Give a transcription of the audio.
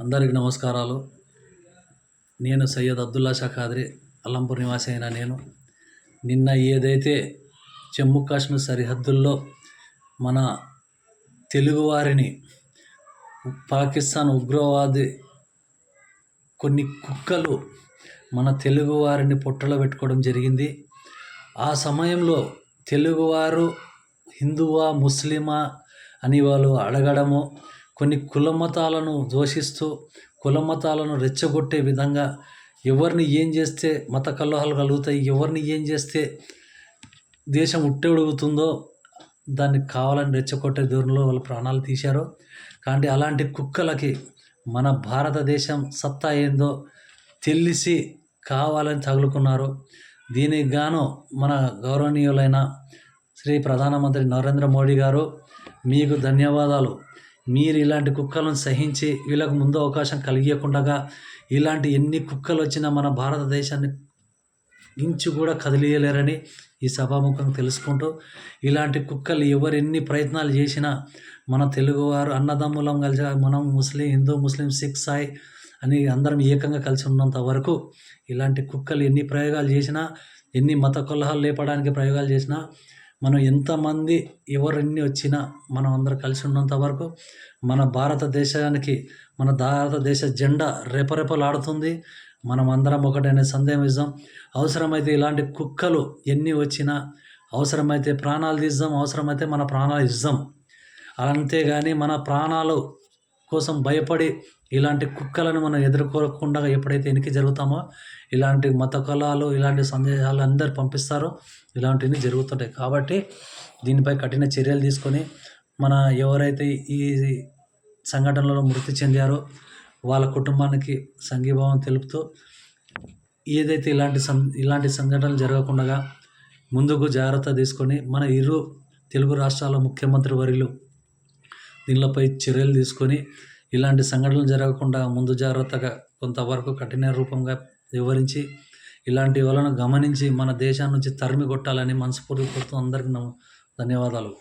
అందరికీ నమస్కారాలు. నేను సయ్యద్ అబ్దుల్లా షా ఖాద్రి, అల్లంపూర్ నివాసి అయిన నేను నిన్న ఏదైతే జమ్మూ కాశ్మీర్ సరిహద్దుల్లో మన తెలుగువారిని పాకిస్తాన్ ఉగ్రవాది కొన్ని కుక్కలు మన తెలుగువారిని పొట్టలో పెట్టుకోవడం జరిగింది. ఆ సమయంలో తెలుగువారు హిందువా ముస్లిమా అని వాళ్ళు అడగడము, కొన్ని కులమతాలను దూషిస్తూ కులమతాలను రెచ్చగొట్టే విధంగా ఎవరిని ఏం చేస్తే మత కలహాలు కలుగుతాయి, ఎవరిని ఏం చేస్తే దేశం ఉట్టెడుగుతుందో దాన్ని కావాలని రెచ్చగొట్టే ధోరణిలో వాళ్ళు ప్రాణాలు తీశారు. కానీ అలాంటి కుక్కలకి మన భారతదేశం సత్తా ఏందో తెలిసి కావాలని తగులుకున్నారు. దీనికి గాను మన గౌరవనీయులైన శ్రీ ప్రధానమంత్రి నరేంద్ర మోడీ గారు మీకు ధన్యవాదాలు. మీరు ఇలాంటి కుక్కలను సహించి వీళ్ళకు ముందు అవకాశం కలిగకుండా ఇలాంటి ఎన్ని కుక్కలు వచ్చినా మన భారతదేశాన్ని ఇంచు కూడా కదిలియలేరని ఈ సభాముఖంగా తెలుసుకుంటూ, ఇలాంటి కుక్కలు ఎవరు ఎన్ని ప్రయత్నాలు చేసినా మన తెలుగువారు అన్నదమ్ములం కలిసి మనం హిందూ ముస్లిం సిక్ సాయి అని అందరం ఏకంగా కలిసి ఉన్నంత వరకు ఇలాంటి కుక్కలు ఎన్ని ప్రయోగాలు చేసినా, ఎన్ని మత కలహాలు లేపడానికి ప్రయోగాలు చేసినా, మనం ఎంతమంది ఎవరెన్ని వచ్చినా మనం అందరం కలిసి ఉన్నంత వరకు మన భారతదేశానికి మన భారతదేశ జెండా రెపరెపలాడుతుంది. మనం అందరం ఒకటైన సందేహం ఇద్దాం. అవసరమైతే ఇలాంటి కుక్కలు ఎన్ని వచ్చినా అవసరమైతే ప్రాణాలు తీద్దాం, అవసరమైతే మన ప్రాణాలు ఇద్దాం. అంతేగాని మన ప్రాణాలు కోసం భయపడి ఇలాంటి కుక్కలను మనం ఎదుర్కోకుండా ఎప్పుడైతే వెనక్కి జరుగుతామో ఇలాంటి మత కళాలు ఇలాంటి సందేశాలు అందరు పంపిస్తారో ఇలాంటివి జరుగుతుంటాయి. కాబట్టి దీనిపై కఠిన చర్యలు తీసుకొని మన ఎవరైతే ఈ సంఘటనలో మృతి చెందారో వాళ్ళ కుటుంబానికి సంఘీభావం తెలుపుతూ ఏదైతే ఇలాంటి సంఘటనలు జరగకుండా ముందుకు జాగ్రత్త తీసుకొని మన ఇరు తెలుగు రాష్ట్రాల ముఖ్యమంత్రి వర్యులు దీనిపై చర్యలు తీసుకొని ఇలాంటి సంఘటనలు జరగకుండా ముందు జాగ్రత్తగా కొంతవరకు కఠిన రూపంగా వివరించి ఇలాంటి వాళ్ళను గమనించి మన దేశం నుంచి తరిమి కొట్టాలని మనస్ఫూర్తి కోరుతూ అందరికీ ధన్యవాదాలు.